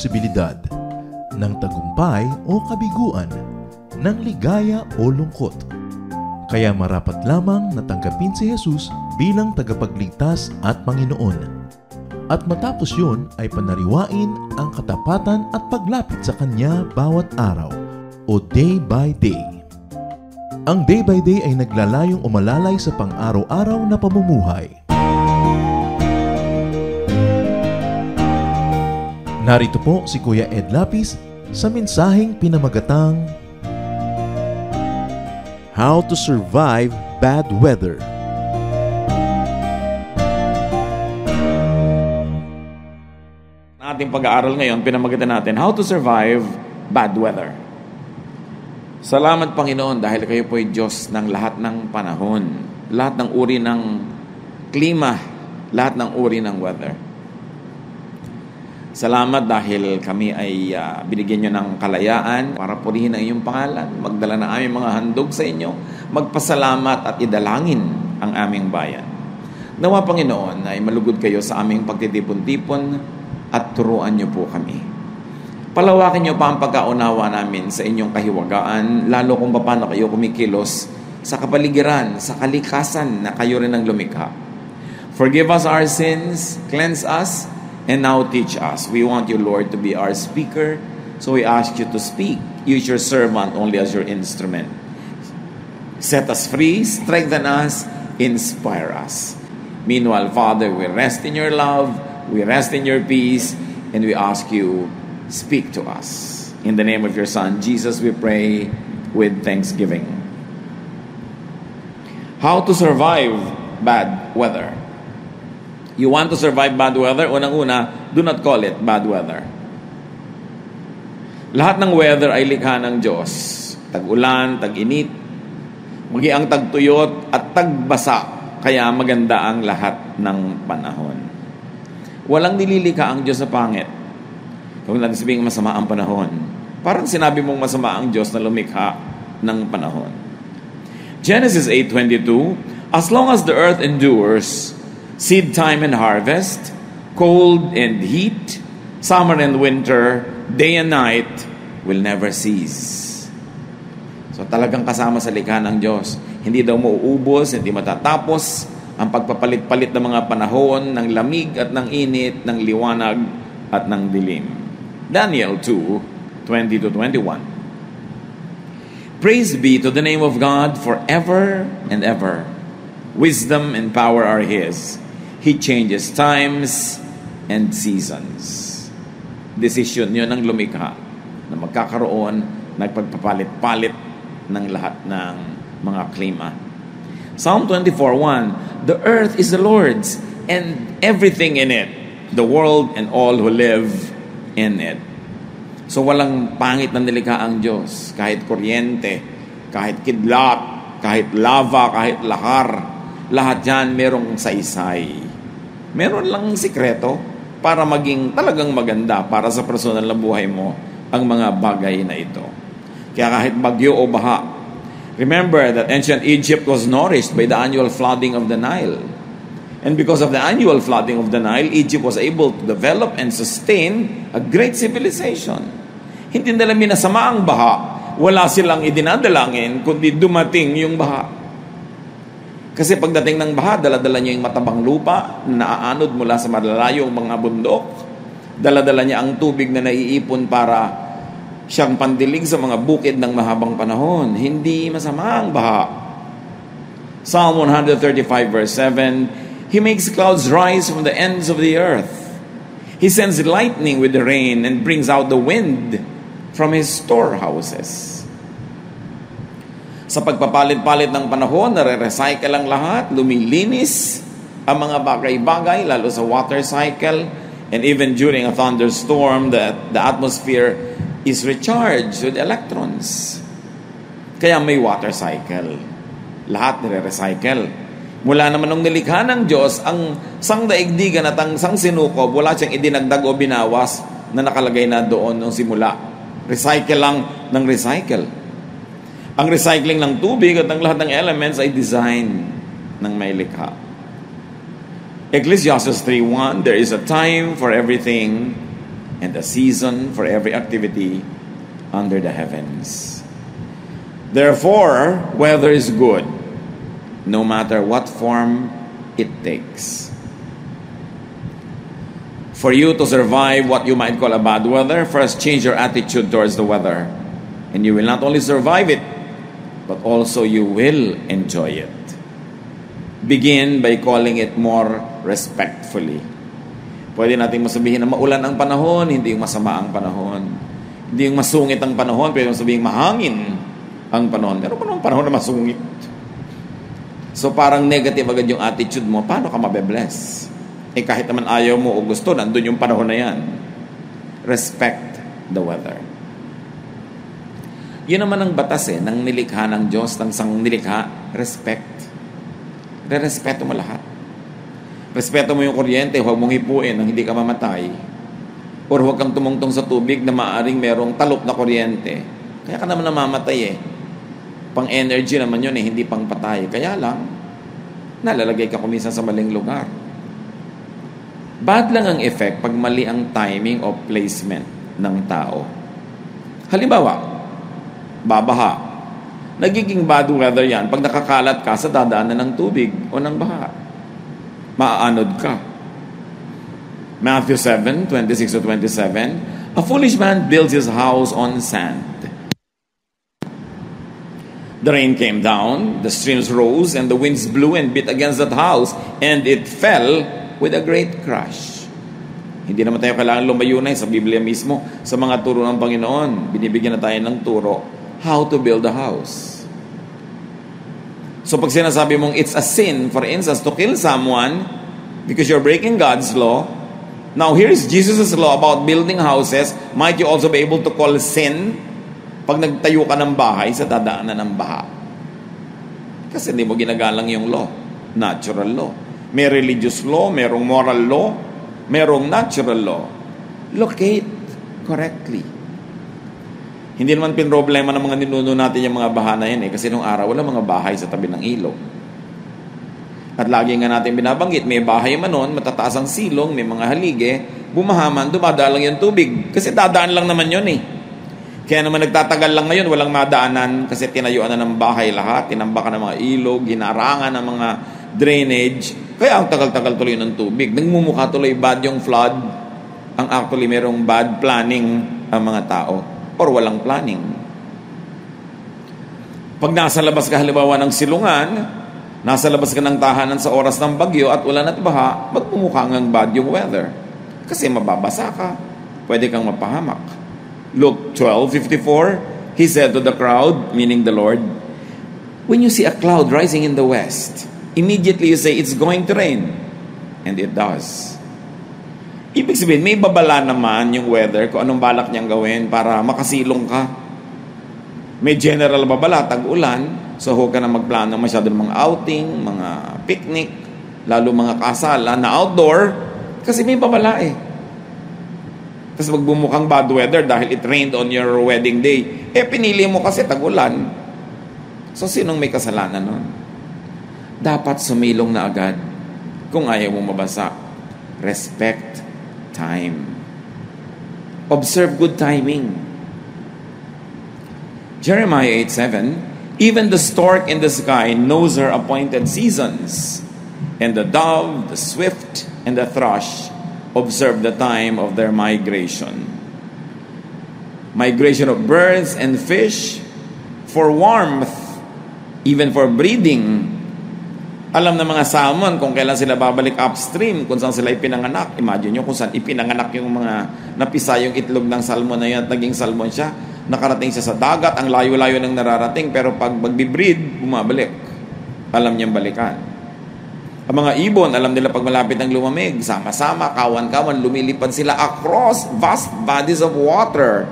posibilidad, ng tagumpay o kabiguan, ng ligaya o lungkot. Kaya marapat lamang natanggapin si Jesus bilang tagapagligtas at Panginoon. At matapos yun ay panariwain ang katapatan at paglapit sa Kanya bawat araw o day by day. Ang day by day ay naglalayong umalalay sa pang-araw-araw na pamumuhay. Narito po si Kuya Ed Lapis sa mensaheng pinamagatang How to Survive Bad Weather. Ating pag-aaral ngayon, pinamagatan natin, How to Survive Bad Weather. Salamat Panginoon dahil kayo po ay Diyos ng lahat ng panahon, lahat ng uri ng klima, lahat ng uri ng weather. Salamat dahil kami ay binigyan nyo ng kalayaan para purihin ang iyong pangalan, magdala na aming mga handog sa inyo, magpasalamat at idalangin ang aming bayan. Nawa Panginoon ay malugod kayo sa aming pagtitipon-tipon at turuan niyo po kami. Palawakin niyo pa ang pagkaunawa namin sa inyong kahiwagaan, lalo kung paano kayo kumikilos sa kapaligiran, sa kalikasan na kayo rin ang lumikha. Forgive us our sins, cleanse us, and now teach us. We want you, Lord, to be our speaker, so we ask you to speak. Use your servant only as your instrument. Set us free, strengthen us, inspire us. Meanwhile, Father, we rest in your love, we rest in your peace, and we ask you, speak to us. In the name of your Son, Jesus, we pray with thanksgiving. How to survive bad weather. You want to survive bad weather? Unang-una, do not call it bad weather. Lahat ng weather ay likha ng Diyos. Tag-ulan, tag-init, magiang tagtuyot at tagbasa. Kaya maganda ang lahat ng panahon. Walang nililika ang Diyos sa pangit. Kung natin sabihin masama ang panahon, parang sinabi mong masama ang Diyos na lumikha ng panahon. Genesis 8:22, as long as the earth endures, seed time and harvest, cold and heat, summer and winter, day and night will never cease. So talagang kasama sa likha ng Diyos. Hindi daw mauubos, hindi matatapos ang pagpapalit-palit ng mga panahon, ng lamig at ng init, ng liwanag at ng dilim. Daniel 2:20-21. Praise be to the name of God forever and ever. Wisdom and power are His. He changes times and seasons. Desisyon yun ng lumikha na magkakaroon, nagpagpapalit-palit ng lahat ng mga klima. Psalm 24:1, the earth is the Lord's and everything in it, the world and all who live in it. So walang pangit na nilikha ang Diyos. Kahit kuryente, kahit kidlat, kahit lava, kahit lahar, lahat yan merong saysay. Meron lang sikreto para maging talagang maganda para sa personal na buhay mo ang mga bagay na ito. Kaya kahit bagyo o baha, remember that ancient Egypt was nourished by the annual flooding of the Nile. And because of the annual flooding of the Nile, Egypt was able to develop and sustain a great civilization. Hindi nila minasama ang baha. Wala silang idinadalangin, kundi dumating yung baha. Kasi pagdating ng baha, dala-dala niya yung matabang lupa na naaanod mula sa malalayong mga bundok. Dala-dala niya ang tubig na naiipon para siyang pandilig sa mga bukid ng mahabang panahon. Hindi masama ang baha. Psalm 135 verse 7, He makes clouds rise from the ends of the earth. He sends lightning with the rain and brings out the wind from His storehouses. Sa pagpapalit-palit ng panahon, nare-recycle ang lahat, lumilinis ang mga bagay-bagay, lalo sa water cycle, and even during a thunderstorm, the atmosphere is recharged with electrons. Kaya may water cycle. Lahat nire-recycle. Mula naman nung nilikha ng Diyos, ang sangdaigdigan at ang sangsinukob, wala siyang idinagdag o binawas na nakalagay na doon nung simula. Recycle lang ng recycle. Ang recycling ng tubig at ang lahat ng elements ay design ng may likha. Ecclesiastes 3:1, there is a time for everything and a season for every activity under the heavens. Therefore, weather is good, no matter what form it takes. For you to survive what you might call a bad weather, first change your attitude towards the weather. And you will not only survive it, but also you will enjoy it. Begin by calling it more respectfully. Pwede natin masabihin na maulan ang panahon, hindi yung masama ang panahon. Hindi yung masungit ang panahon, pwede masabihin mahangin ang panahon. Pero panahon na masungit. So parang negative agad yung attitude mo, paano ka mabe-bless? Kahit naman ayaw mo o gusto, nandun yung panahon na yan. Respect the weather. Yun naman ang batas ng nilikha ng Diyos, ng sang nilikha, respect. Respeto mo lahat. Respeto mo yung kuryente, huwag mong hipuin nang hindi ka mamatay. Or huwag kang tumungtong sa tubig na maaaring merong talop na kuryente. Kaya ka naman namamatay Pang-energy naman yun hindi pang patay. Kaya lang, nalalagay ka kuminsan sa maling lugar. Bad lang ang effect pag mali ang timing o placement ng tao. Halimbawa, babaha. Nagiging bad weather yan pag nakakalat ka sa dadaanan ng tubig o ng baha. Maaanod ka. Matthew 7:26-27, a foolish man builds his house on sand. The rain came down, the streams rose, and the winds blew and beat against that house, and it fell with a great crash. Hindi naman tayo kailangan lumayo na sa Biblia mismo, sa mga turo ng Panginoon. Binibigyan na tayo ng turo how to build a house. So pag sinasabi mong it's a sin, for instance, to kill someone because you're breaking God's law, now here is Jesus' law about building houses. Might you also be able to call sin pag nagtayo ka ng bahay sa dadaanan ng baha? Kasi hindi mo ginagalang yung law, natural law. May religious law, merong moral law, merong natural law. Locate correctly. Hindi naman pinroblema ng mga ninuno natin yung mga baha na yan kasi nung araw wala mga bahay sa tabi ng ilog. At lagi nga natin binabanggit, may bahay man nun, matataas ang silong, may mga halige, bumahaman, dumadalang yung tubig. Kasi dadaan lang naman yun Kaya naman nagtatagal lang ngayon, walang madaanan kasi tinayuan na ng bahay lahat, tinambakan ng mga ilog, ginarangan ng mga drainage. Kaya ang tagal-tagal tuloy ng tubig. Nagmumukha tuloy bad yung flood. Ang actually merong bad planning ang mga tao or walang planning. Pag nasa labas ka halimbawa ng silungan, nasa labas ka ng tahanan sa oras ng bagyo at ulan at baha, magmumukha ngang bad yung weather. Kasi mababasa ka, pwede kang mapahamak. Luke 12:54, he said to the crowd, meaning the Lord, when you see a cloud rising in the west, immediately you say, it's going to rain. And it does. Ibig sabihin, may babala naman yung weather kung anong balak niyang gawin para makasilong ka. May general babala, tag-ulan, so huwag ka na magplano masyado ng mga outing, mga picnic, lalo mga kasalan na outdoor, kasi may babala Tapos magbumukhang bad weather dahil it rained on your wedding day. Pinili mo kasi tag-ulan. So, sinong may kasalanan nun? Dapat sumilong na agad kung ayaw mo mabasa. Respect time. Observe good timing. Jeremiah 8:7, even the stork in the sky knows her appointed seasons, and the dove, the swift, and the thrush observe the time of their migration. Migration of birds and fish for warmth, even for breeding. Alam ng mga salmon kung kailan sila babalik upstream, kung saan sila ipinanganak. Imagine nyo kung saan ipinanganak yung mga napisa yung itlog ng salmon na yan at naging salmon siya. Nakarating siya sa dagat, ang layo-layo nang nararating, pero pag magbibreed, bumabalik. Alam niyang balikan. Ang mga ibon, alam nila pag malapit ng lumamig, sama-sama, kawan-kawan, lumilipad sila across vast bodies of water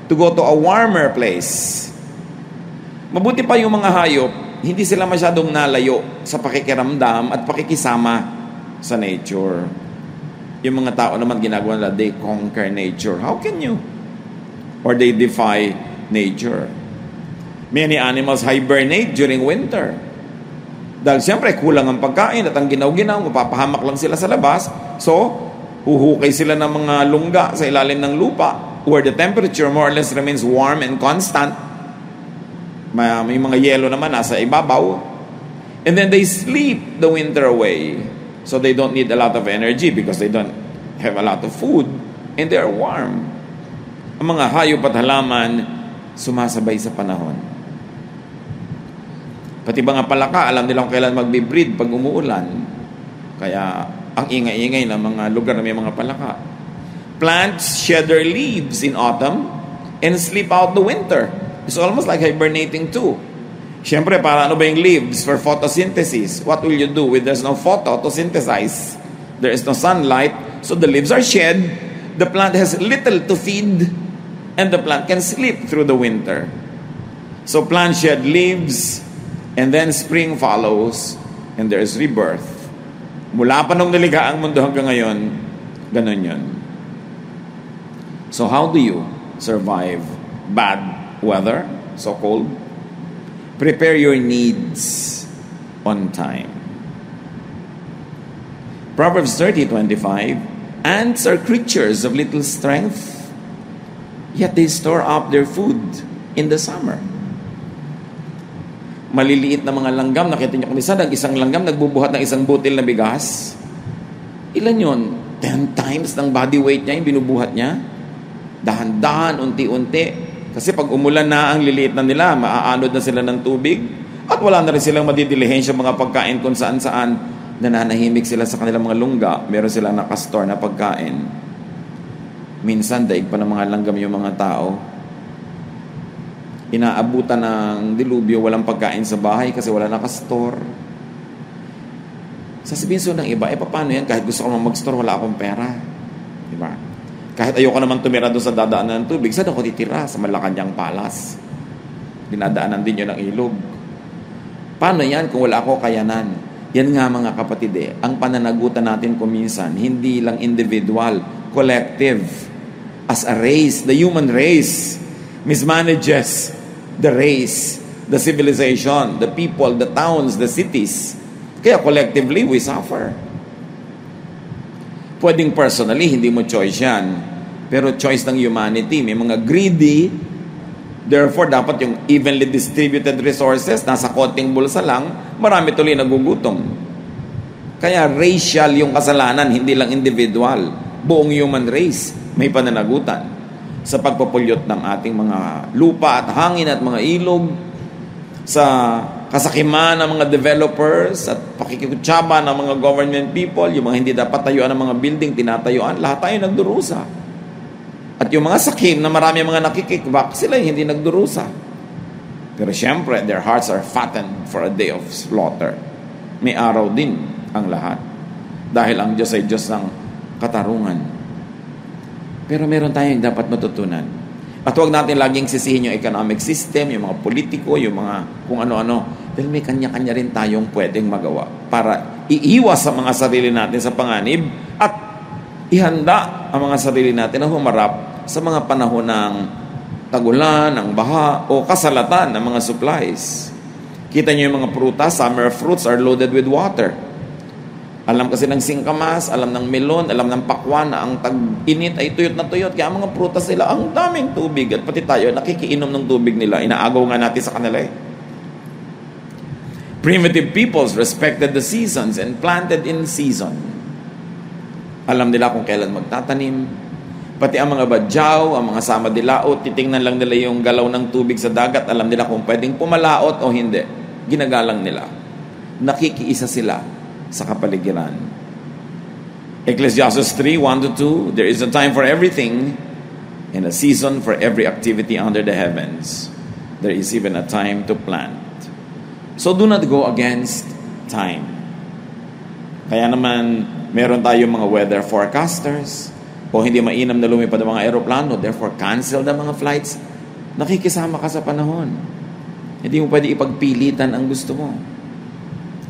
to go to a warmer place. Mabuti pa yung mga hayop, hindi sila masyadong nalayo sa pakikiramdam at pakikisama sa nature. Yung mga tao naman ginagawa nila, they conquer nature. How can you? Or they defy nature. Many animals hibernate during winter. Dahil siyempre kulang ang pagkain at ang ginaw-ginaw, mapapahamak lang sila sa labas. So, Huhukay sila ng mga lungga sa ilalim ng lupa where the temperature more or less remains warm and constant. May mga yelo naman nasa ibabaw. And then they sleep the winter away. So they don't need a lot of energy because they don't have a lot of food and they are warm. Ang mga hayop at halaman sumasabay sa panahon. Pati mga palaka, alam nila kung kailan magbe-breed pag umuulan. Kaya ang ingay-ingay ng mga lugar na may mga palaka. Plants shed their leaves in autumn and sleep out the winter. It's almost like hibernating too. Siyempre, para ano ba yung leaves? For photosynthesis. What will you do with there's no photo to synthesize? There is no sunlight, so the leaves are shed. The plant has little to feed, and the plant can sleep through the winter. So plants shed leaves, and then spring follows, and there is rebirth. Mula pa nung nilikha ang mundo hanggang ngayon, ganun yun. So how do you survive bad weather, so cold? Prepare your needs on time. Proverbs 30:25, ants are creatures of little strength, yet they store up their food in the summer. Maliliit na mga langgam, nakita niyo kung isang langgam nagbubuhat ng isang butil na bigas. Ilan yun? 10 times ng body weight niya yung binubuhat niya. Dahan-dahan, unti-unti. Kasi pag umulan na ang liliit na nila, maaanod na sila ng tubig at wala na rin silang madidilihensya mga pagkain kung saan-saan. Nananahimik sila sa kanilang mga lungga. Meron silang nakastore na pagkain. Minsan, daig pa ng mga langgam yung mga tao. Inaabutan ng dilubyo, walang pagkain sa bahay kasi wala nakastore. Sasabihin so ng iba, paano yan? Kahit gusto ko mag-store, wala akong pera. Diba? Kahit ayoko naman tumira doon sa dadaanan ng tubig, saan ako titira? Sa Malacanang Palace. Dinadaanan din yun ng ilog. Paano yan kung wala ako kayanan? Yan nga mga kapatid ang pananagutan natin kuminsan, hindi lang individual, collective. As a race, the human race mismanages the race, the civilization, the people, the towns, the cities. Kaya collectively, we suffer. Pwedeng personally, hindi mo choice yan. Pero choice ng humanity. May mga greedy. Therefore, dapat yung evenly distributed resources, nasa konting bulsa lang, marami tuloy nagugutom. Kaya racial yung kasalanan, hindi lang individual. Buong human race may pananagutan sa pagpapulyot ng ating mga lupa at hangin at mga ilog, sa kasakiman ng mga developers at pakikikutsaba ng mga government people, yung mga hindi dapat tayuan ng mga building, tinatayuan, lahat tayo nagdurusa. At yung mga sakim na marami mga nakikikbak, sila yung hindi nagdurusa. Pero syempre, their hearts are fattened for a day of slaughter. May araw din ang lahat. Dahil ang Diyos ay Diyos ng katarungan. Pero meron tayong dapat matutunan. At huwag natin laging sisihin yung economic system, yung mga politiko, yung mga kung ano-ano. Dahil may kanya-kanya rin tayong pwedeng magawa para iiwas sa mga sarili natin sa panganib at ihanda ang mga sarili natin na humarap sa mga panahon ng tagulan, ng baha, o kasalatan ng mga supplies. Kita niyo yung mga prutas, summer fruits are loaded with water. Alam kasi ng singkamas, alam ng melon, alam ng pakwan na ang tag-init ay tuyot na tuyot. Kaya mga prutas nila, ang daming tubig. At pati tayo, nakikiinom ng tubig nila. Inaagaw nga natin sa kanila Primitive peoples respected the seasons and planted in season. Alam nila kung kailan magtatanim. Pati ang mga badyaw, ang mga sama dilaot, titingnan lang nila yung galaw ng tubig sa dagat. Alam nila kung pwedeng pumalaot o hindi. Ginagalang nila. Nakikiisa sila sa kapaligiran. Ecclesiastes 3:1-2, there is a time for everything and a season for every activity under the heavens. There is even a time to plant. So do not go against time. Kaya naman, meron tayong mga weather forecasters o hindi mainam na lumipad ang mga aeroplano, therefore cancel the mga flights. Nakikisama ka sa panahon. Hindi mo pwede ipagpilitan ang gusto mo.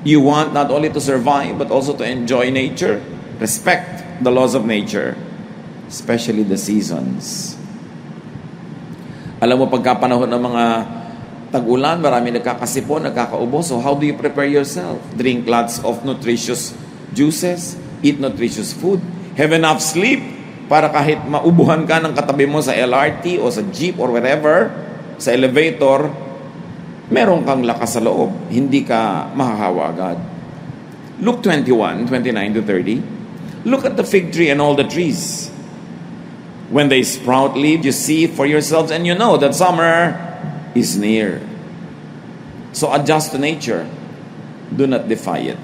You want not only to survive, but also to enjoy nature. Respect the laws of nature, especially the seasons. Alam mo, pagkapanahon ng mga tag-ulan, marami nagkakasipon, nagkakaubo. So how do you prepare yourself? Drink lots of nutritious juices, eat nutritious food. Have enough sleep para kahit maubuhan ka ng katabi mo sa LRT o sa jeep or wherever, sa elevator, meron kang lakas sa loob. Hindi ka mahahawa agad. Luke 21:29-30. Look at the fig tree and all the trees. When they sprout leaves, you see for yourselves and you know that summer is near. So adjust to nature. Do not defy it.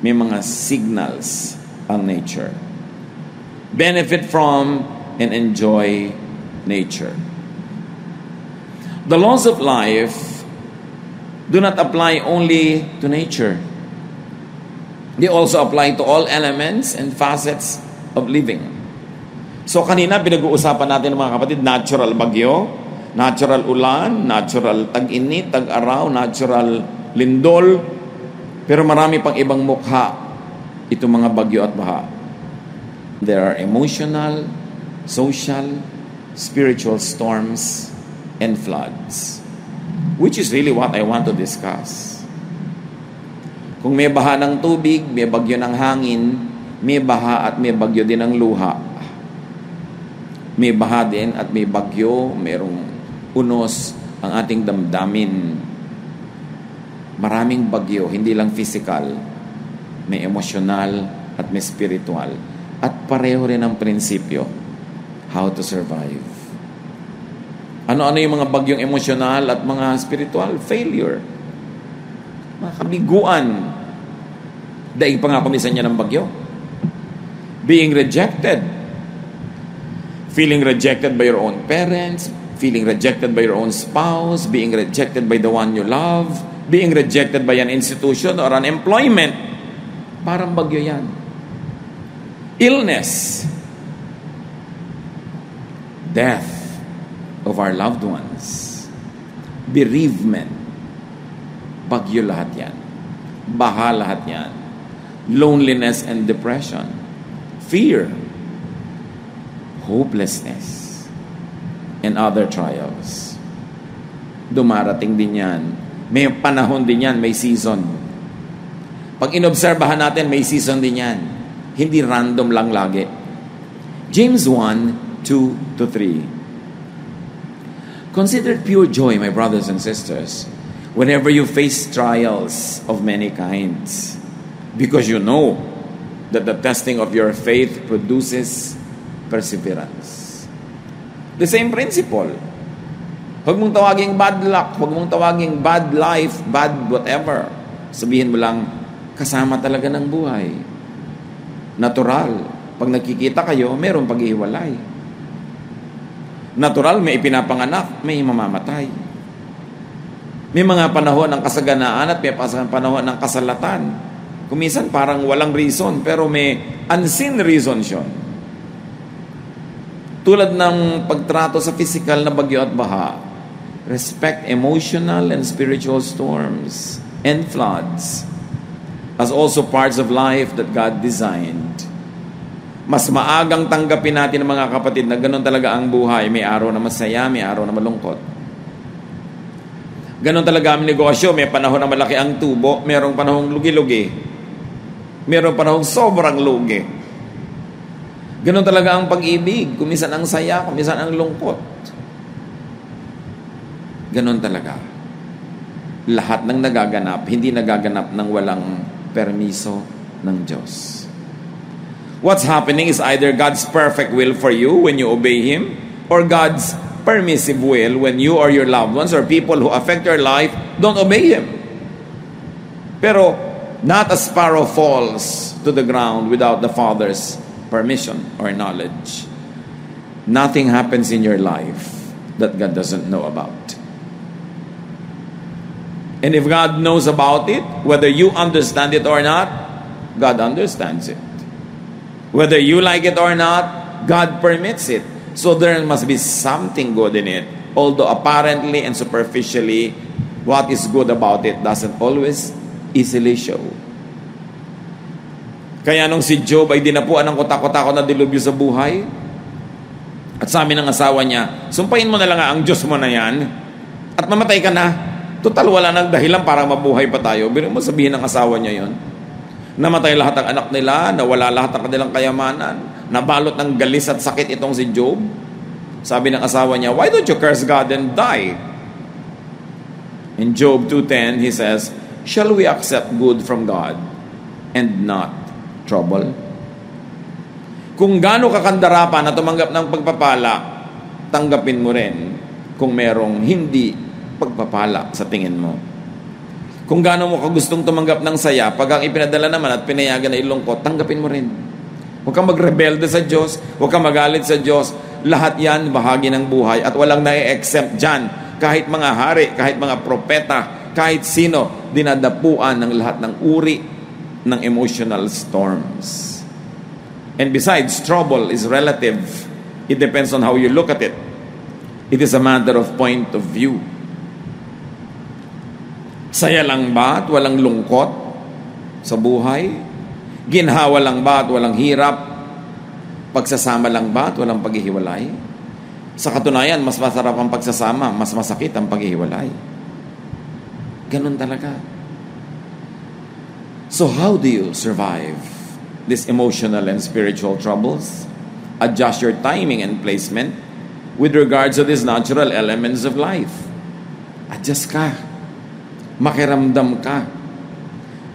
May mga signals ang nature. Benefit from and enjoy nature. The laws of life do not apply only to nature. They also apply to all elements and facets of living. So kanina pinag-uusapan natin mga kapatid, natural bagyo, natural ulan, natural tag-init, tag-araw, natural lindol, pero marami pang ibang mukha itong mga bagyo at baha. There are emotional, social, spiritual storms and floods, which is really what I want to discuss. Kung may baha ng tubig, may bagyo ng hangin, may baha at may bagyo din ng luha. May baha din at may bagyo, mayroong unos ang ating damdamin. Maraming bagyo, hindi lang physical, may emotional at may spiritual. At pareho rin ang prinsipyo, how to survive. Ano-ano yung mga bagyong emosyonal at mga spiritual? Failure. Mga kabiguan. Daig pa nga kumisan niya ng bagyo. Being rejected. Feeling rejected by your own parents, feeling rejected by your own spouse, being rejected by the one you love, being rejected by an institution or an employment. Parang bagyo yan. Illness. Death of our loved ones. Bereavement. Bagyo lahat yan. Baha lahat yan. Loneliness and depression. Fear. Hopelessness. And other trials. Dumarating din yan. May panahon din yan, may season. Pag inobserbahan natin, may season din yan. Hindi random lang lagi. James 1:2-3. Consider it pure joy, my brothers and sisters, whenever you face trials of many kinds, because you know that the testing of your faith produces perseverance. The same principle. Huwag mong tawaging bad luck, huwag mong tawaging bad life, bad whatever. Sabihin mo lang, kasama talaga ng buhay. Natural. Pag nagkikita kayo, mayroong paghihiwalay. Natural, may ipinapanganak, may mamamatay. May mga panahon ng kasaganaan at may panahon ng kasalatan. Kuminsan parang walang reason, pero may unseen reason siya. Tulad ng pagtrato sa physical na bagyo at baha, respect emotional and spiritual storms and floods as also parts of life that God designed. Mas maagang tanggapin natin mga kapatid na ganun talaga ang buhay. May araw na masaya, may araw na malungkot. Ganun talaga ang negosyo. May panahon na malaki ang tubo, mayroong panahong lugi-lugi. Mayroong panahong sobrang lugi. Ganun talaga ang pag-ibig. Kuminsan ang saya, kuminsan ang lungkot. Ganun talaga. Lahat ng nagaganap, hindi nagaganap ng walang permiso ng Diyos. What's happening is either God's perfect will for you when you obey Him, or God's permissive will when you or your loved ones or people who affect your life don't obey Him. Pero, not a sparrow falls to the ground without the Father's permission or knowledge. Nothing happens in your life that God doesn't know about. And if God knows about it, whether you understand it or not, God understands it. Whether you like it or not, God permits it. So there must be something good in it. Although apparently and superficially, what is good about it doesn't always easily show. Kaya nung si Job ay dinapuan ng kutak-kutakot na dilubyo sa buhay, at sabi ng asawa niya, sumpain mo na lang ang Diyos mo na yan, at mamatay ka na. Total, wala nang dahilan para mabuhay pa tayo. Pero mo sabihin ng asawa niya yon. Namatay lahat ng anak nila, nawala lahat ng kanilang kayamanan, nabalot ng galis at sakit itong si Job. Sabi ng asawa niya, "Why don't you curse God and die?" In Job 2:10, he says, "Shall we accept good from God and not trouble?" Kung gaano kakandara pa na tumanggap ng pagpapala, tanggapin mo rin kung merong hindi pagpapala sa tingin mo. Kung gaano mo kagustong tumanggap ng saya, pag ang ipinadala naman at pinayagan na ilungkot, tanggapin mo rin. Huwag kang magrebelde sa Diyos, huwag kang magalit sa Diyos. Lahat yan bahagi ng buhay at walang na-exempt dyan. Kahit mga hari, kahit mga propeta, kahit sino, dinadapuan ng lahat ng uri ng emotional storms. And besides, trouble is relative. It depends on how you look at it. It is a matter of point of view. Saya lang ba at walang lungkot sa buhay? Ginhawa lang ba at walang hirap? Pagsasama lang ba at walang paghihiwalay? Sa katunayan, mas masarap ang pagsasama, mas masakit ang paghihiwalay. Ganun talaga. So how do you survive these emotional and spiritual troubles? Adjust your timing and placement with regards to these natural elements of life. Adjust ka. Makiramdam ka.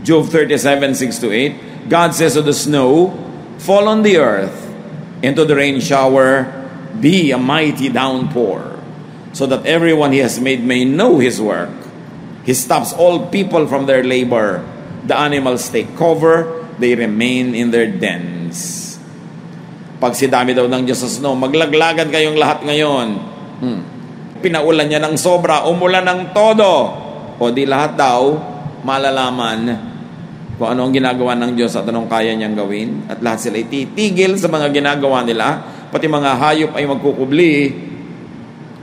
Job 37:6-8, God says to the snow, "Fall on the earth, and to the rain shower, be a mighty downpour, so that everyone he has made may know his work. He stops all people from their labor. The animals take cover, they remain in their dens." Pag sidami daw ng Diyos sa snow, maglaglagan kayong lahat ngayon. Pinaulan niya ng sobra, umulan ng todo. O di lahat daw, malalaman kung ano ang ginagawa ng Diyos at anong kaya niyang gawin. At lahat sila ititigil sa mga ginagawa nila. Pati mga hayop ay magkukubli.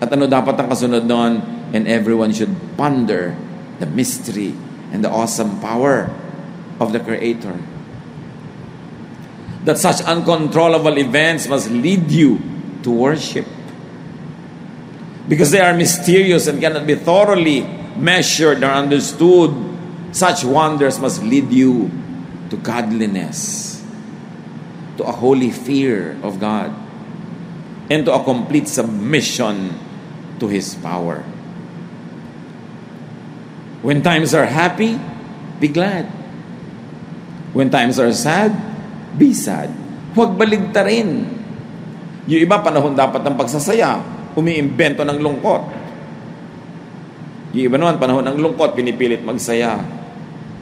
At ano dapat ang kasunod doon? And everyone should ponder the mystery and the awesome power of the Creator. That such uncontrollable events must lead you to worship. Because they are mysterious and cannot be thoroughly measured or understood, such wonders must lead you to godliness, to a holy fear of God, and to a complete submission to His power. When times are happy, be glad. When times are sad, be sad. Huwag baligtarin. Yung iba, panahon dapat ng pagsasaya, umiimbento ng lungkot. Yung iba naman, panahon ng lungkot, pinipilit magsaya.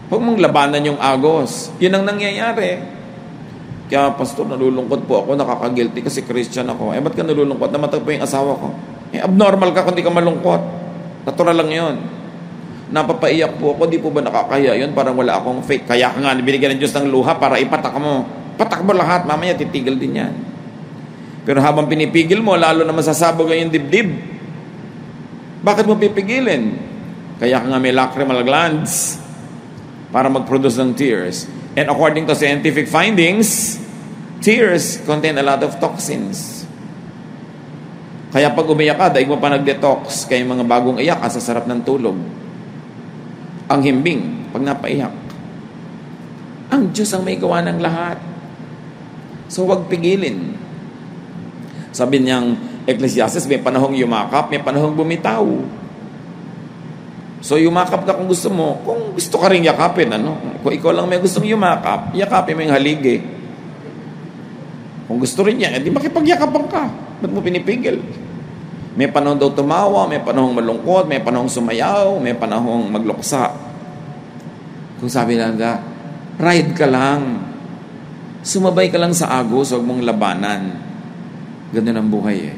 Huwag mong labanan yung agos. Yun ang nangyayari. Kaya, Pastor, nalulungkot po ako, nakaka-guilty kasi Christian ako. Ba't ka nalulungkot? Namatay po yung asawa ko. Abnormal ka kung di ka malungkot. Natural lang yun. Napapaiyak po ako, di po ba nakakaya yun? Parang wala akong faith. Kaya ka nga, binigyan ng Diyos ng luha para ipatak mo. Patak mo lahat, mamaya titigil din yan. Pero habang pinipigil mo, lalo na masasabog ang yung dibdib. Bakit mo pipigilin? Kaya ka nga may lacrimal glands para mag-produce ng tears. And according to scientific findings, tears contain a lot of toxins. Kaya pag umiyak ka, daig mo pa nag-detox. Kaya mga bagong iyak, sa sarap ng tulog. Ang himbing, pag napaiyak. Ang Diyos ang may gawa ng lahat. So huwag pigilin. Sabi niyang Ecclesiastes, may panahong yumakap, may panahong bumitaw. So yumakap ka kung gusto mo. Kung gusto ka rin yakapin, kung ikaw lang may gustong yumakap, yakapin mo yung haligi. Kung gusto rin niya, di makipagyakapan ka. Ba't mo pinipigil? May panahon daw tumawa, may panahong malungkot, may panahong sumayaw, may panahong magluksa. Kung sabi lang ride ka lang. Sumabay ka lang sa agos, huwag mong labanan. Ganun ang buhay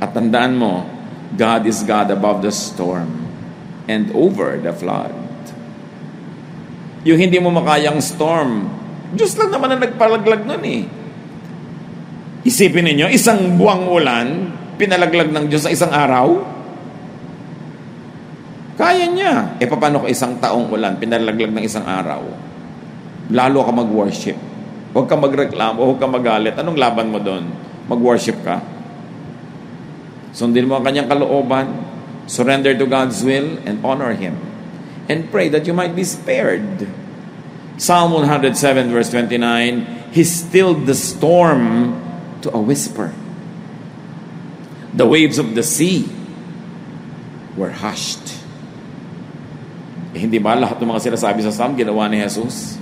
At tandaan mo, God is God above the storm and over the flood. Yung hindi mo makayang storm, Diyos lang naman ang nagpalaglag nun Isipin ninyo, isang buwang ulan, pinalaglag ng Diyos sa isang araw? Kaya niya. Paano ko isang taong ulan, pinalaglag ng isang araw? Lalo ka mag-worship. Huwag ka magreklamo, huwag ka magalit. Anong laban mo doon? Mag-worship ka? Sundin mo ang kanyang kalooban, surrender to God's will, and honor Him. And pray that you might be spared. Psalm 107 verse 29, He stilled the storm to a whisper. The waves of the sea were hushed. Hindi ba lahat ng mga sinasabi sa Psalm ginawa ni Jesus?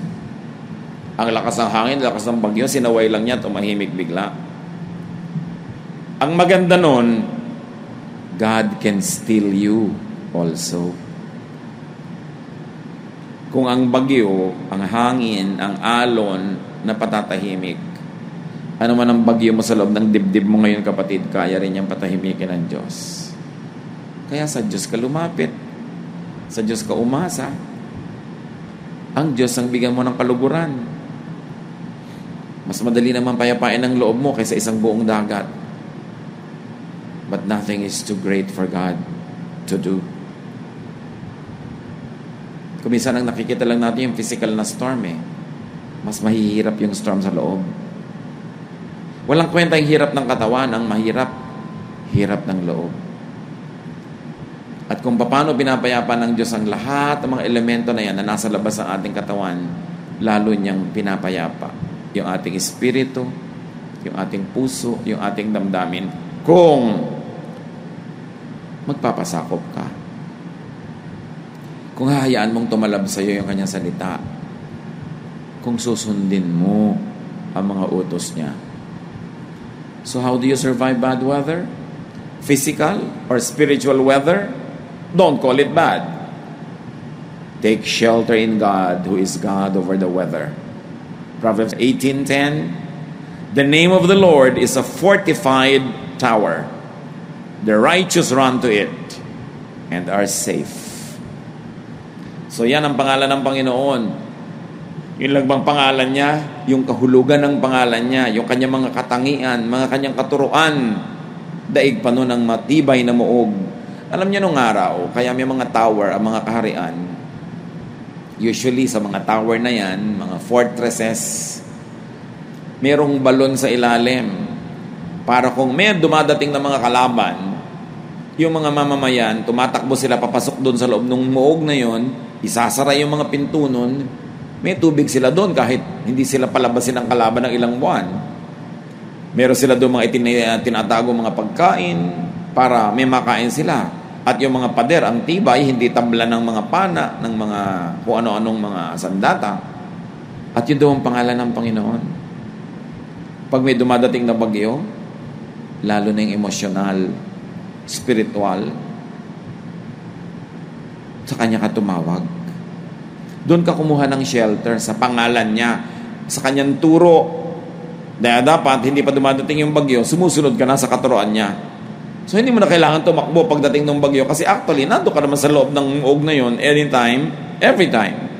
Ang lakas ng hangin, lakas ng bagyo, sinaway lang niya, tumahimik bigla. Ang maganda nun, God can still you also. Kung ang bagyo, ang hangin, ang alon na patatahimik, ano man ang bagyo mo sa loob ng dibdib mo ngayon, kapatid, kaya rin niyang patahimikin ng Diyos. Kaya sa Diyos ka lumapit. Sa Diyos ka umasa. Ang Diyos ang bigyan mo ng kaluguran. Mas madali naman payapain ang loob mo kaysa isang buong dagat. But nothing is too great for God to do. Kung minsan ang nakikita lang natin yung physical na storm mas mahihirap yung storm sa loob. Walang kwenta yung hirap ng katawan, ang mahirap, hirap ng loob. At kung paano pinapayapa ng Diyos ang lahat ng mga elemento na yan na nasa labas ng ating katawan, lalo niyang pinapayapa yung ating espiritu, yung ating puso, yung ating damdamin, kung magpapasakop ka. Kung hahayaan mong tumalab sa iyo yung kanyang salita, kung susundin mo ang mga utos niya. So how do you survive bad weather? Physical or spiritual weather? Don't call it bad. Take shelter in God, who is God over the weather. Proverbs 18:10, the name of the Lord is a fortified tower. The righteous run to it and are safe. So yan ang pangalan ng Panginoon. Yun lang bang pangalan niya? Yung kahulugan ng pangalan niya, yung kanyang mga katangian, mga kanyang katuruan, daig pa nun ang matibay na muog. Alam niyo nung araw, kaya may mga tower, ang mga kaharian, usually sa mga tower na yan, mga fortresses, merong balon sa ilalim. Para kung may dumadating na mga kalaban, yung mga mamamayan, tumatakbo sila papasok doon sa loob ng muog na yon, isasara yung mga pinto nun, may tubig sila doon kahit hindi sila palabasin ng kalaban ng ilang buwan. Meron sila doon mga tinatago mga pagkain para may makain sila. At yung mga pader, ang tibay, hindi tabla ng mga pana, ng mga kung ano-anong mga sandata. At yun doon ang pangalan ng Panginoon. Pag may dumadating na bagyo, lalo na yung emosyonal, spiritual, sa kanya ka tumawag. Doon ka kumuha ng shelter sa pangalan niya, sa kanyang turo. Dahil dapat, hindi pa dumadating yung bagyo, sumusunod ka na sa katuroan niya. So, hindi mo na kailangan tumakbo pagdating ng bagyo kasi actually, nando ka naman sa loob ng uog na yun, anytime, every time.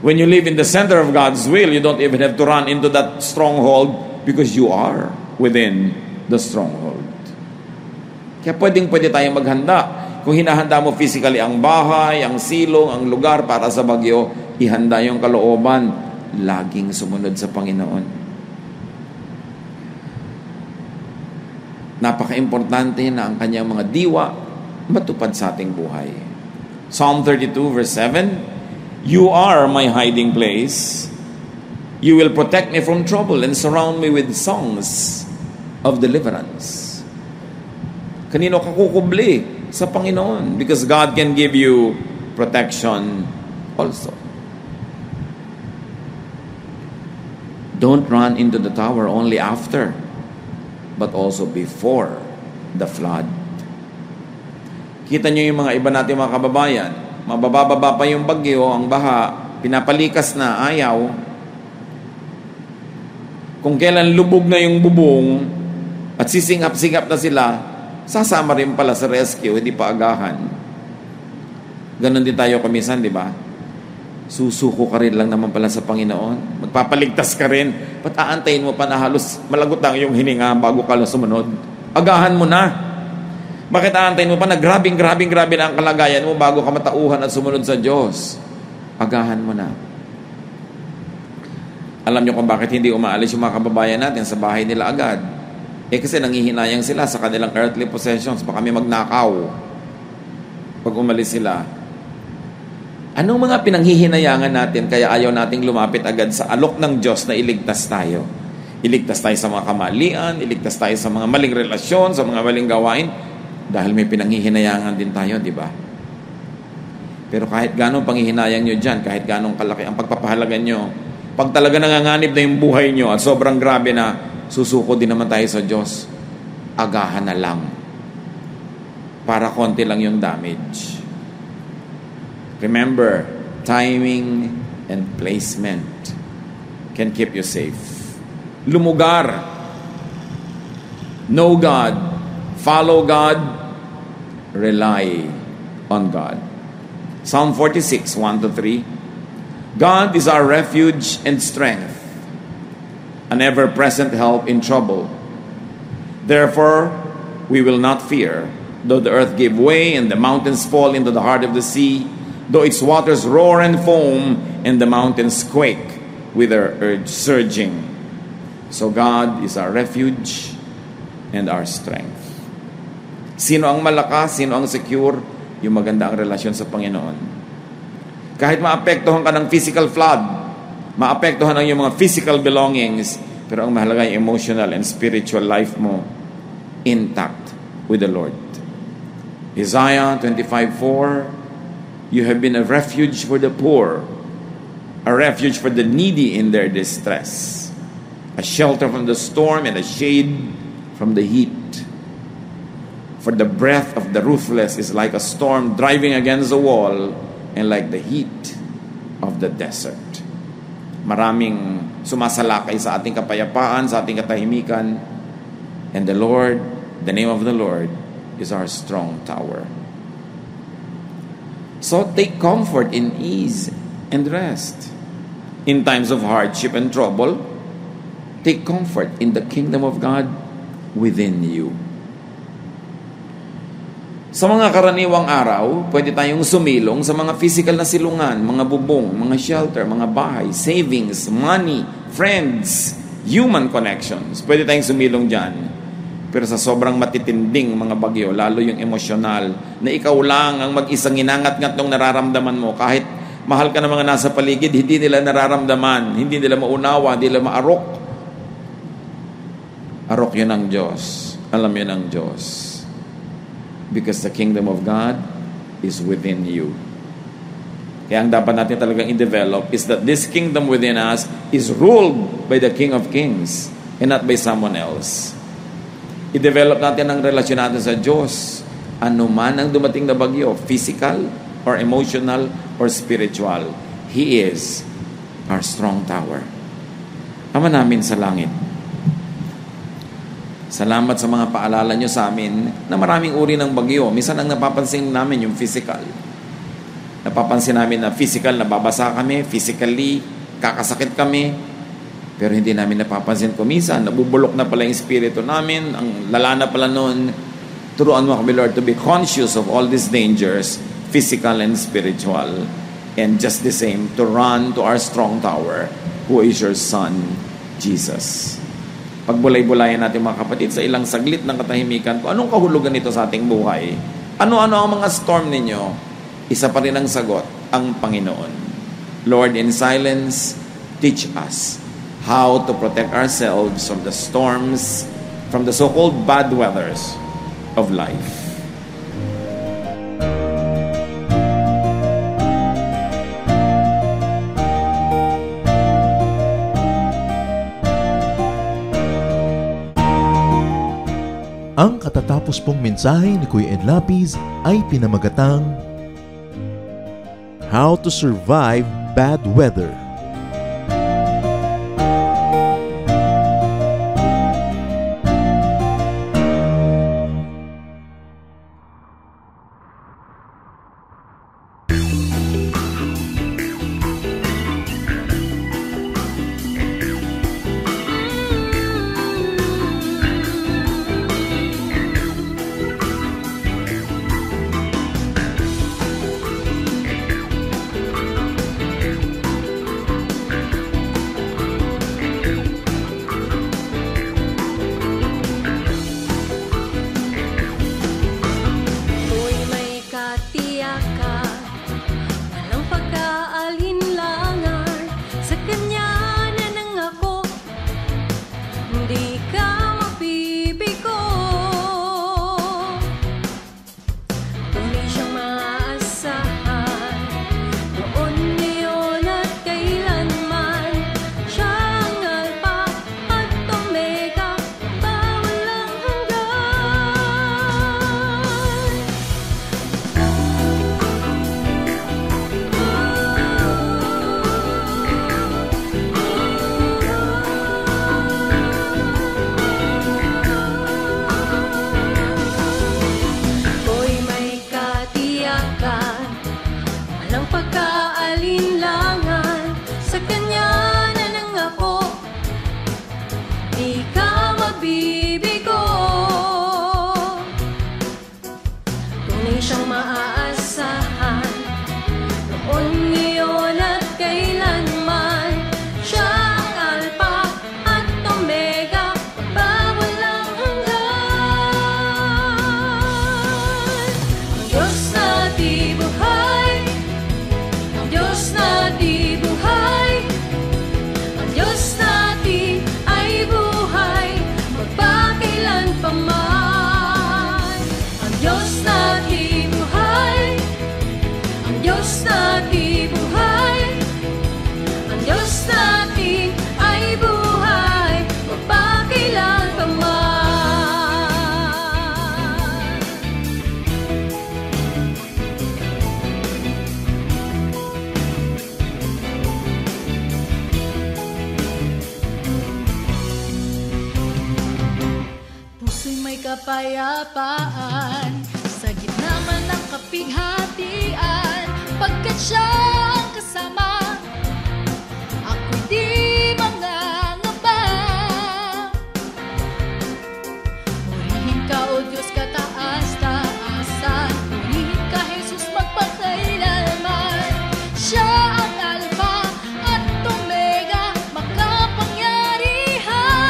When you live in the center of God's will, you don't even have to run into that stronghold because you are within the stronghold. Kaya pwede tayong maghanda. Kung hinahanda mo physically ang bahay, ang silong, ang lugar para sa bagyo, ihanda yung kalooban, laging sumunod sa Panginoon. Napaka-importante na ang kanyang mga diwa matupad sa ating buhay. Psalm 32 verse 7, you are my hiding place. You will protect me from trouble and surround me with songs of deliverance. Kanino ka kukubli? Sa Panginoon. Because God can give you protection also. Don't run into the tower only after, but also before the flood. Kita nyo yung mga iba natin mga kababayan, mabababa pa yung bagyo, ang baha, pinapalikas na, ayaw. Kung kailan lubog na yung bubong at sisingap-singap na sila, sasama rin pala sa rescue, hindi pa agahan. Ganon din tayo kamisan, di ba? Susuko ka rin lang naman pala sa Panginoon. Magpapaligtas ka rin. Ba't aantayin mo pa na halos malagot lang yung hininga bago ka sumunod? Agahan mo na. Bakit aantayin mo pa na grabe na ang kalagayan mo bago ka matauhan at sumunod sa Diyos? Agahan mo na. Alam niyo kung bakit hindi umaalis yung mga kababayan natin sa bahay nila agad? Kasi nanghihinayang sila sa kanilang earthly possessions. Baka may magnakaw pag umalis sila. Anong mga pinanghihinayangan natin kaya ayaw nating lumapit agad sa alok ng Diyos na iligtas tayo? Iligtas tayo sa mga kamalian, iligtas tayo sa mga maling relasyon, sa mga maling gawain, dahil may pinanghihinayangan din tayo, di ba? Pero kahit ganong panghihinayang nyo dyan, kahit ganong kalaki ang pagpapahalaga nyo, pag talaga nanganganib na yung buhay nyo at sobrang grabe na, susuko din naman tayo sa Diyos, agahan na lang. Para konti lang yung damage. Remember, timing and placement can keep you safe. Lumugar. Know God. Follow God. Rely on God. Psalm 46, 1-3. God is our refuge and strength, an ever-present help in trouble. Therefore, we will not fear, though the earth give way and the mountains fall into the heart of the sea, though its waters roar and foam and the mountains quake with their surging. So God is our refuge and our strength. Sino ang malakas? Sino ang secure? Yung maganda ang relasyon sa Panginoon. Kahit maapektuhan ka ng physical flood, maapektuhan ang yung mga physical belongings, pero ang mahalaga yung emotional and spiritual life mo intact with the Lord. Isaiah 25:4, you have been a refuge for the poor, a refuge for the needy in their distress, a shelter from the storm and a shade from the heat. For the breath of the ruthless is like a storm driving against the wall and like the heat of the desert. Maraming sumasalakay sa ating kapayapaan, sa ating katahimikan, and the Lord, the name of the Lord, is our strong tower. So take comfort in ease and rest. In times of hardship and trouble, take comfort in the kingdom of God within you. Sa mga karaniwang araw, pwede tayong sumilong sa mga physical na silungan, mga bubong, mga shelter, mga bahay, savings, money, friends, human connections. Pwede tayong sumilong dyan. Pero sa sobrang matitinding mga bagyo, lalo yung emosyonal, na ikaw lang ang mag-isang inangat-ngat nung nararamdaman mo, kahit mahal ka ng mga nasa paligid, hindi nila nararamdaman, hindi nila maunawa, hindi nila maarok. Arok yun ang Diyos. Alam yun ang Diyos. Because the kingdom of God is within you. Kaya ang dapat natin talagang i-develop is that this kingdom within us is ruled by the King of Kings and not by someone else. I-develop natin ang relasyon natin sa Diyos. Ano man ang dumating na bagyo, physical or emotional or spiritual, He is our strong tower. Ama namin sa langit, salamat sa mga paalala nyo sa amin na maraming uri ng bagyo. Minsan ang napapansin namin yung physical. Napapansin namin na physical, nababasa kami, physically, kakasakit kami. Pero hindi namin napapansin ko minsan, nabubulok na pala yung spirito namin, ang lala na pala noon. Turuan mo kami, Lord, to be conscious of all these dangers, physical and spiritual. And just the same, to run to our strong tower, who is your Son, Jesus. Pagbulay-bulayan natin mga kapatid sa ilang saglit ng katahimikan ko, anong kahulugan nito sa ating buhay? Ano-ano ang mga storm ninyo? Isa pa rin ang sagot, ang Panginoon. Lord, in silence, teach us how to protect ourselves from the storms, from the so-called bad weathers of life. Ang katatapos pong mensahe ni Kuya Ed Lapiz ay pinamagatang How to Survive Bad Weather. Diyos na di buhay, ang Diyos na di buhay, ang Diyos natin ay buhay, magpakailanpaman. Ang Diyos na di buhay, ang Diyos na di buhay, ang Diyos natin ay buhay, magpakailanpaman. Puso'y may kapayapaan sa gitna man ng kapighatian, pagkat siya ang kasama, ako'y di mangangamba. Purihin ka, O Diyos, kataas-taasan, purihin ka, Jesus, magpakailanman. Siya ang Alpha at Omega, makapangyarihan.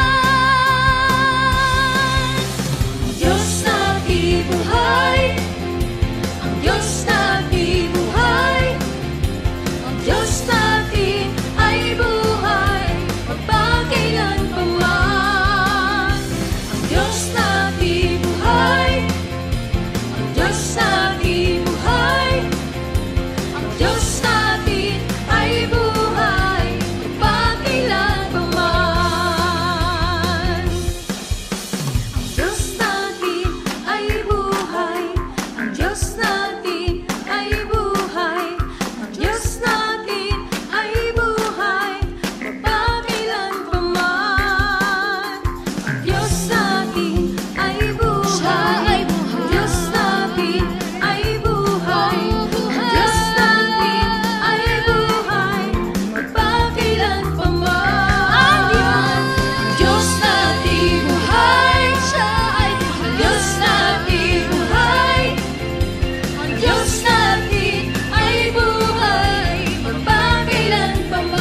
Ang Diyos na di buhay, ang Diyos na di buhay, ang Diyos natin ay buhay, magpakailanpaman. Ang Diyos na di buhay, ang Diyos na di buhay, ang Diyos natin ay buhay, magpakailanpaman. Ang Diyos natin ay buhay, ang Diyos natin ay buhay, ang Diyos natin ay buhay, magpakailanpaman. Ang Diyos natin ay buhay, ang Diyos natin ay buhay, ang Diyos natin ay buhay, magpakailanpaman. Ang Diyos natin buhay, siya ay ang Diyos natin buhay, ang Diyos natin ay buhay, magpakailanpaman.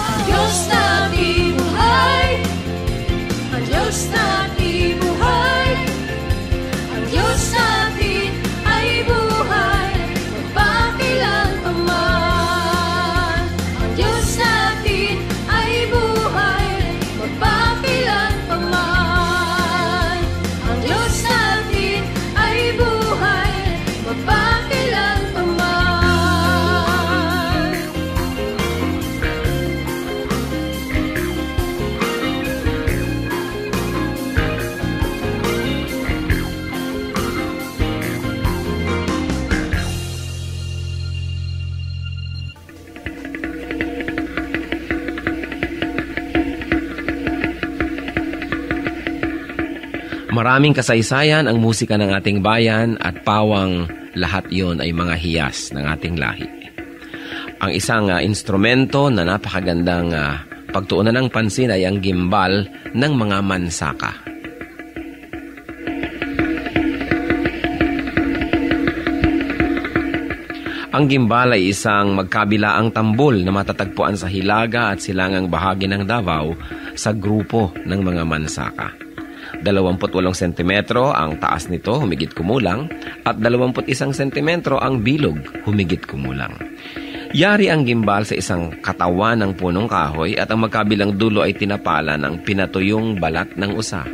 Ang Diyos natin buhay, ang Diyos natin buhay, ang Diyos natin ay buhay, magpakailanpaman. Ang Diyos natin ay buhay, magpakailanpaman. Ang Diyos natin ay buhay, magpakailanpaman. Maraming kasaysayan ang musika ng ating bayan at pawang lahat yon ay mga hiyas ng ating lahi. Ang isang instrumento na napakagandang pagtuunan ng pansin ay ang gimbal ng mga mansaka. Ang gimbal ay isang magkabilaang tambol na matatagpuan sa hilaga at silangang bahagi ng Davao sa grupo ng mga mansaka. 28 sentimetro ang taas nito, humigit kumulang, at 21 sentimetro ang bilog, humigit kumulang. Yari ang gimbal sa isang katawan ng punong kahoy at ang magkabilang dulo ay tinapala ng pinatuyong balat ng usa.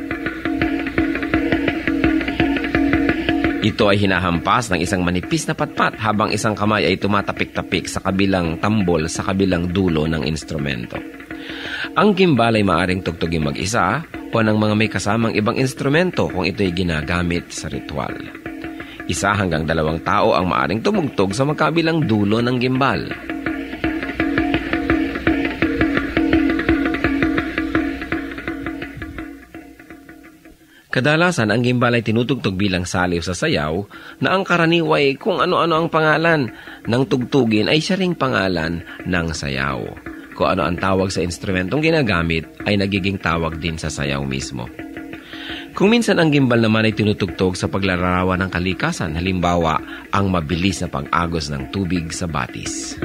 Ito ay hinahampas ng isang manipis na patpat habang isang kamay ay tumatapik-tapik sa kabilang tambol sa kabilang dulo ng instrumento. Ang gimbal ay maaaring tugtugin mag-isa o ng mga may kasamang ibang instrumento kung ito'y ginagamit sa ritual. 1 hanggang 2 tao ang maaaring tumugtog sa magkabilang dulo ng gimbal. Kadalasan, ang gimbal ay tinutugtog bilang saliw sa sayaw na ang karaniway kung ano-ano ang pangalan ng tugtugin ay siya ring pangalan ng sayaw. Kung ano ang tawag sa instrumentong ginagamit ay nagiging tawag din sa sayaw mismo. Kung minsan ang gimbal naman ay tinutugtog sa paglalarawan ng kalikasan, halimbawa ang mabilis na pag-agos ng tubig sa batis.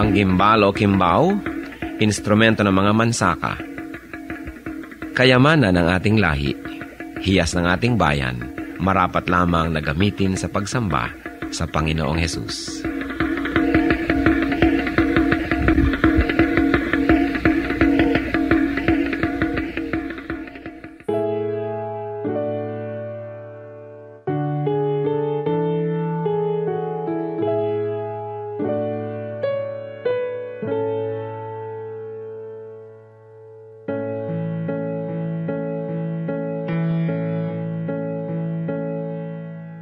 Ang gimbal o kimbao, instrumento ng mga mansaka. kayamanan ng ating lahi, hiyas ng ating bayan, marapat lamang na gamitin sa pagsamba sa Panginoong Hesus.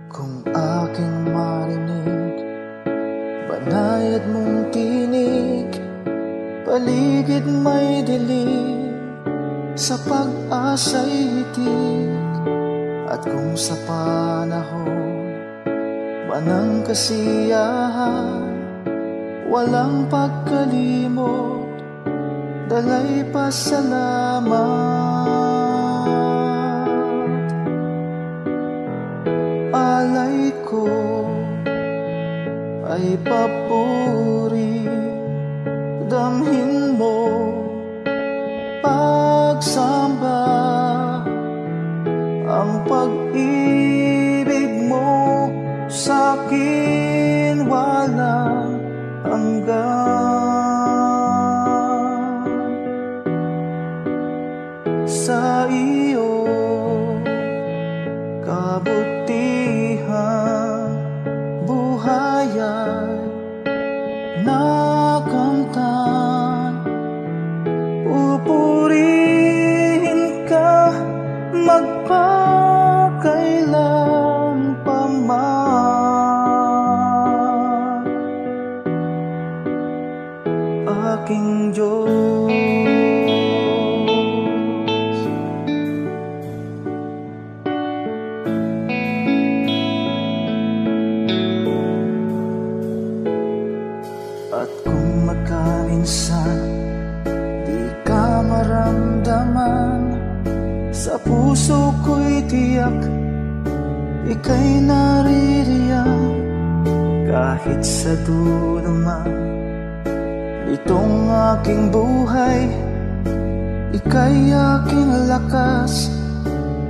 Kung aking marinig, banayad mong tinig, paligid may dilim, sa pag-asa'y hitik. At kung sa panahon banang kasiyahan, walang pagkalimot, dalay pasalamat. Alay ko ay papuri, damhin mo pagsamba, ang pag-ibig mo sa'kin walang hanggan. Sa iyo kabutihan, buhay ay nakamtan. Pupurihin ka magpakailan pa man, aking Diyos. At kung magkaminsan di ka maramdaman, sa puso ko'y tiyak ika'y naririyan. Kahit sa dulo man itong aking buhay, ika'y aking lakas,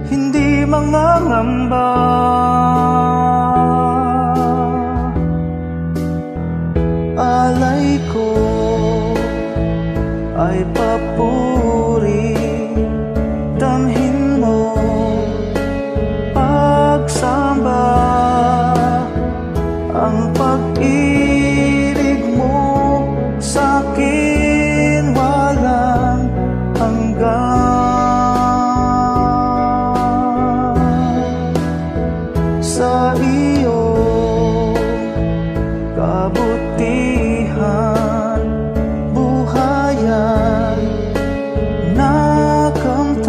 hindi mangangamba. Alay ko ay papuri, damhin mo pagsamba, ang pag-ibig mo sa'kin walang hanggan. Sa iyo kabutihan, buhay ay nakamtan.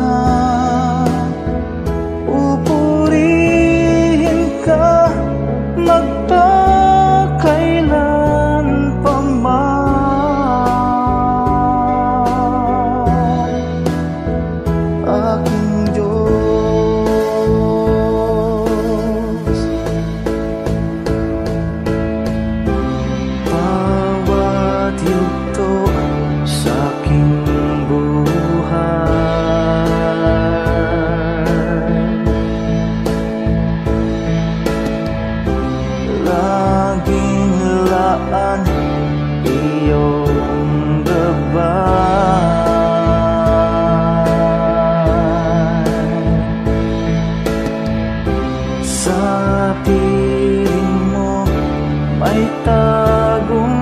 Pupurihin ka magpakailan pa man, aking Diyos. Bawat yugto sa aking buhay, laging laan iyong gabay. Sa piling mo may tagumpay.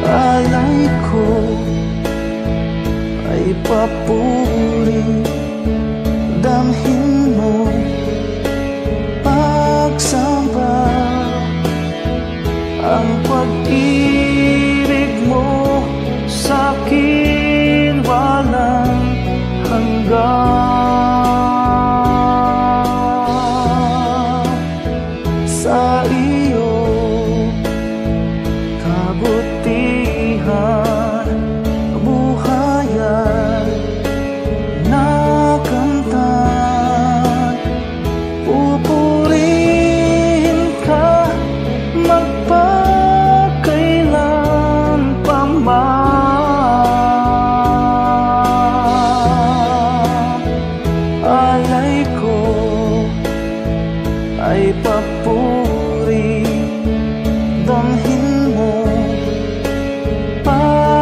Alay ko ay papuri, damhin mo pagsamba, ang pag-ibig mo sa'kin walang hanggan. Sa iyo kabutihan, buhay ay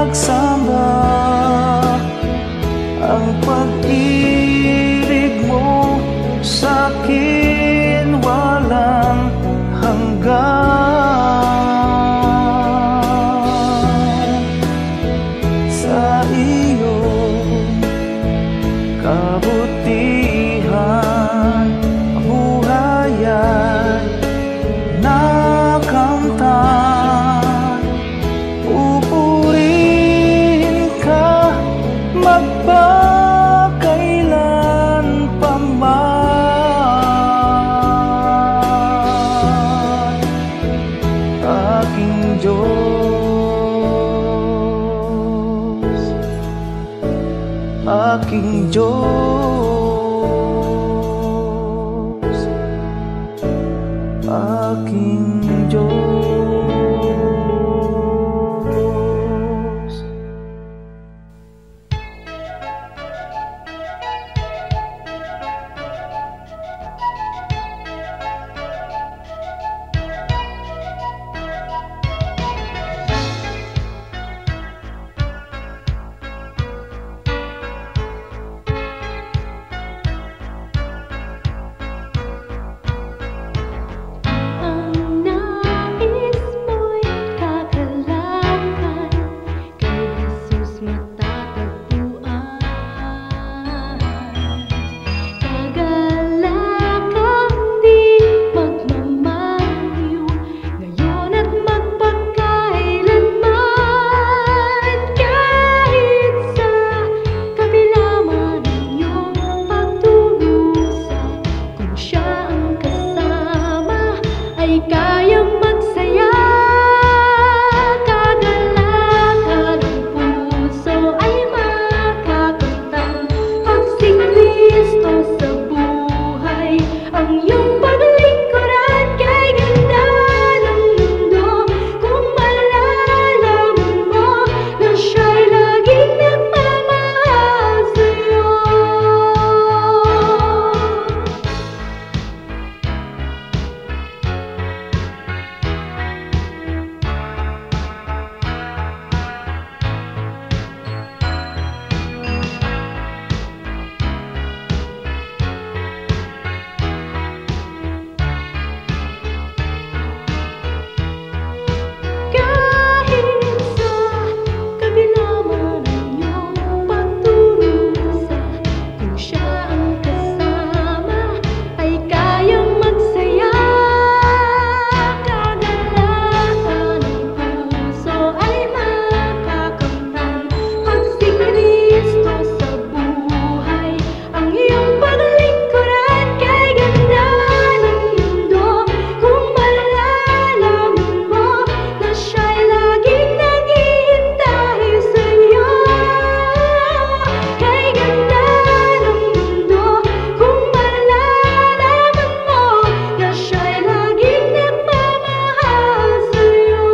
magsamba. Ang pag-ibig mo sa'kin walang hanggan. Sa iyong kabutihan buhay ay nakamtan. Pupurihin ka magpakailan pa man, aking Diyos, aking Diyos, aking Diyos. Ang nais mo'y kakalakan, kay Jesus matatagpuan. Kagalakang di magmamaliw, ngayon at magpakailanman. Kahit sa kabila man ang iyong pagdurusa, kung siya ang kasama ay kayang magsaya. Kagalakan ng puso ay makakamtan pag si Kristo sa buhay. Ang iyong paglingkuran kay ganda ng mundo, kung malalaman mo na siya'y laging nagmamahal sa'yo. Kahit sa kabila man ang iyong pagdurusa, kung siya ang kasama ay kayang magsaya. Kagalakan ng puso ay makakamtan pag si Kristo sa buhay. Ang iyong paglingkuran kay ganda ng mundo, kung malalaman mo na siya'y laging naghihintay sa'yo. Kay ganda ng mundo, kung malalaman mo na siya'y laging nagmamahal sa'yo.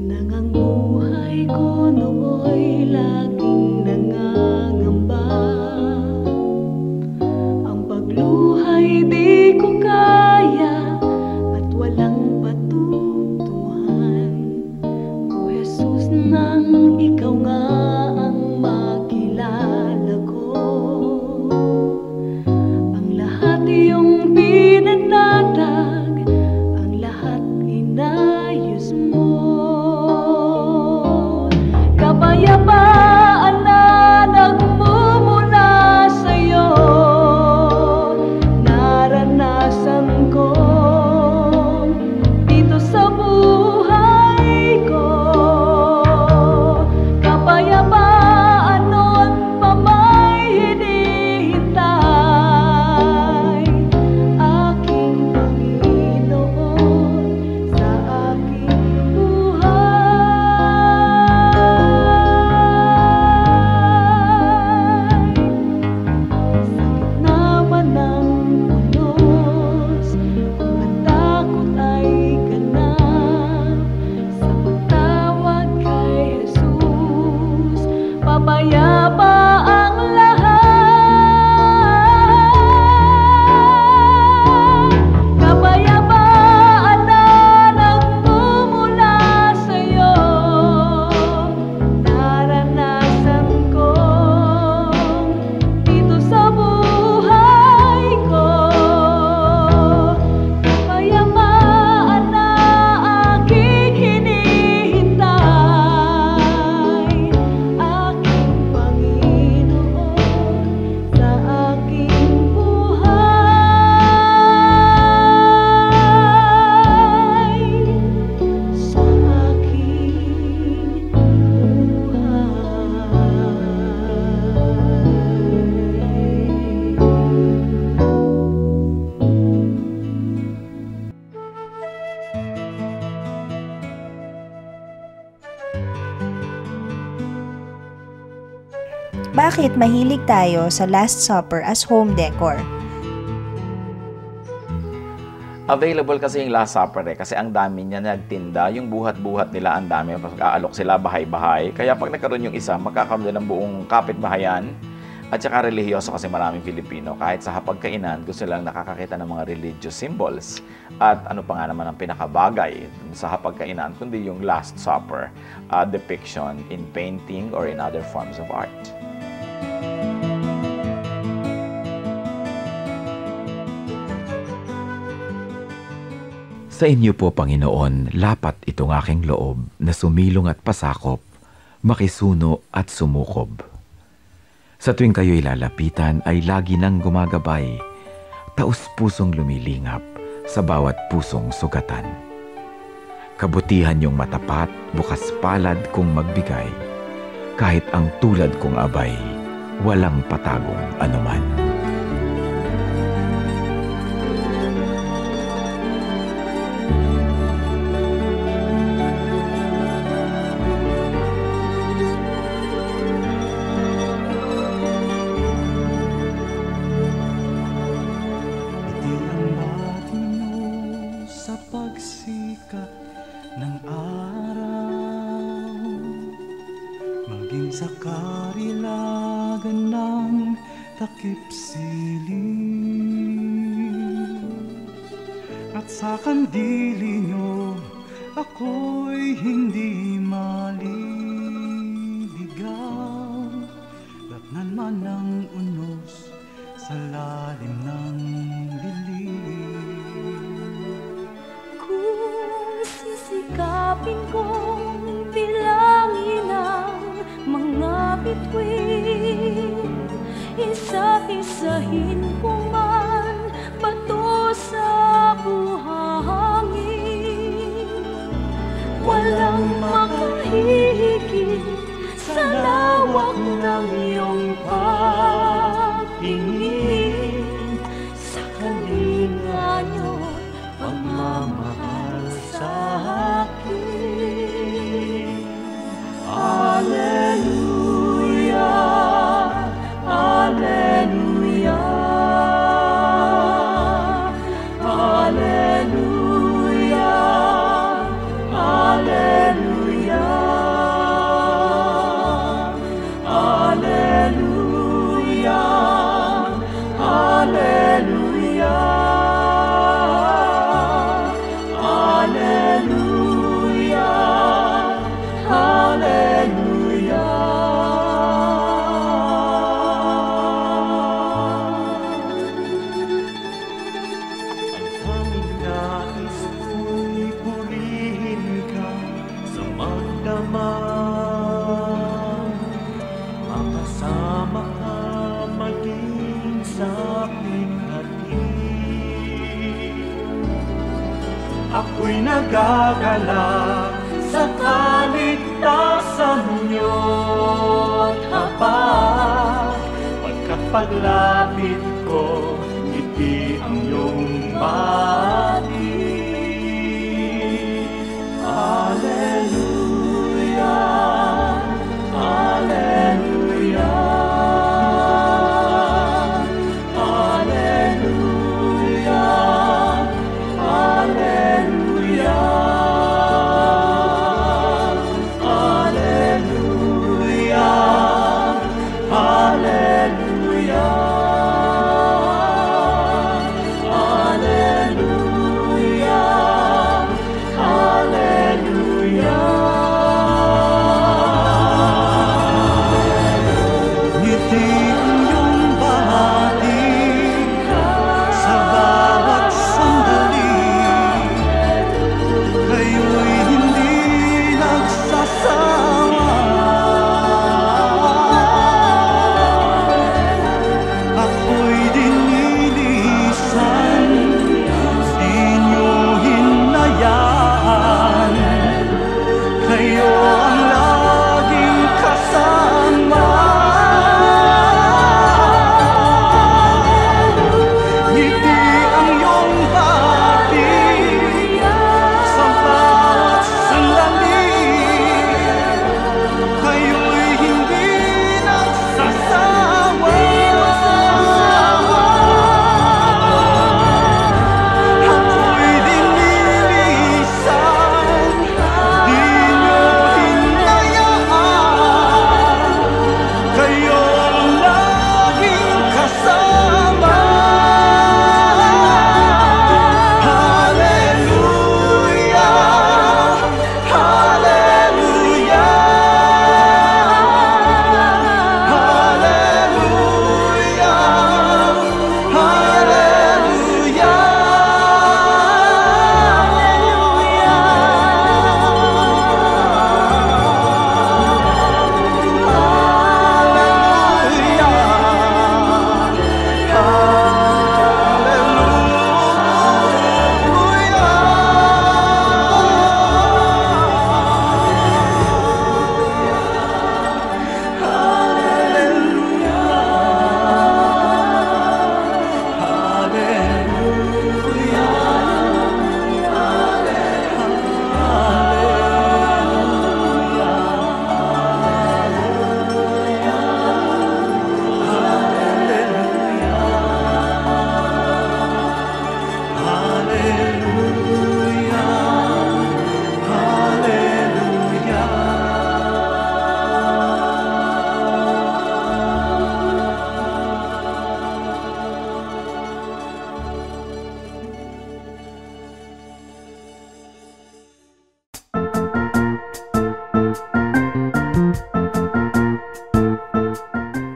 Nang ang buhay ko nooy laging nangangamba, ang pagluhay di ko kaya at walang patutuhan. O Jesus, nang ikaw nga ang makilala ko, ang lahat iyong pinanatag, ang lahat inayos mo. Kapayapaan na nagmumula sa'yo, naranasan ko dito sa buhay ko. Kapayapaan noon pa may hinihintay, aking Panginoon sa aking buhay. Bakit mahilig tayo sa Last Supper as home decor? Available kasi yung Last Supper kasi ang dami niya nagtinda, yung buhat-buhat nila ang dami, mag-aalok sila bahay-bahay. Kaya pag nagkaroon yung isa, magkakaroon ng buong kapitbahayan at saka relihiyoso kasi maraming Pilipino. Kahit sa hapagkainan, gusto lang nakakakita ng mga religious symbols. At ano pa nga naman ang pinakabagay sa hapagkainan, kundi yung Last Supper depiction in painting or in other forms of art. Sa inyo po, Panginoon, lapat itong aking loob na sumilong at pasakop, makisuno at sumukob. Sa tuwing kayo'y lalapitan ay lagi nang gumagabay, taus-pusong lumilingap sa bawat pusong sugatan. Kabutihan yung matapat, bukas palad kung magbigay, kahit ang tulad kong abay, walang patagong anuman. Sa karilagan ng takip silim at sa kandili nyo ako'y hindi maliligaw. Latnan man ang unos sa lalim ng dilim. Kung sisikapin kong bilangin ang mga bituin, isa-isahin ko man bato sa buhangin. Walang makahihigit sa lawak ng iyong pagtingin, sa kalinga niyo pagmamahal sa akin. Alleluia, Alleluia, Alleluia, Alleluia, Alleluia, Alleluia, Alleluia, Alleluia. Ang aming nais ko'y purihin ka sa magdamag, makasama ka maging sa pighati. Ako'y nagagalak sa kaligtasan niyo't habag, pagkat paglapit ko, ngiti ang iyong bati. Alleluia, Alleluia, Alleluia, Alleluia, Alleluia, Alleluia.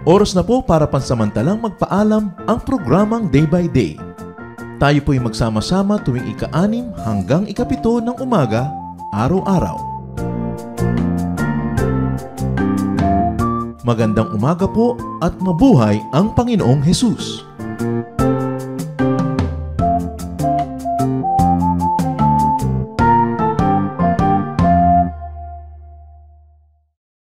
Oras na po para pansamantalang magpaalam ang programang Day by Day. Tayo po'y magsama-sama tuwing ika-6 hanggang ika-7 ng umaga, araw-araw. Magandang umaga po at mabuhay ang Panginoong Hesus!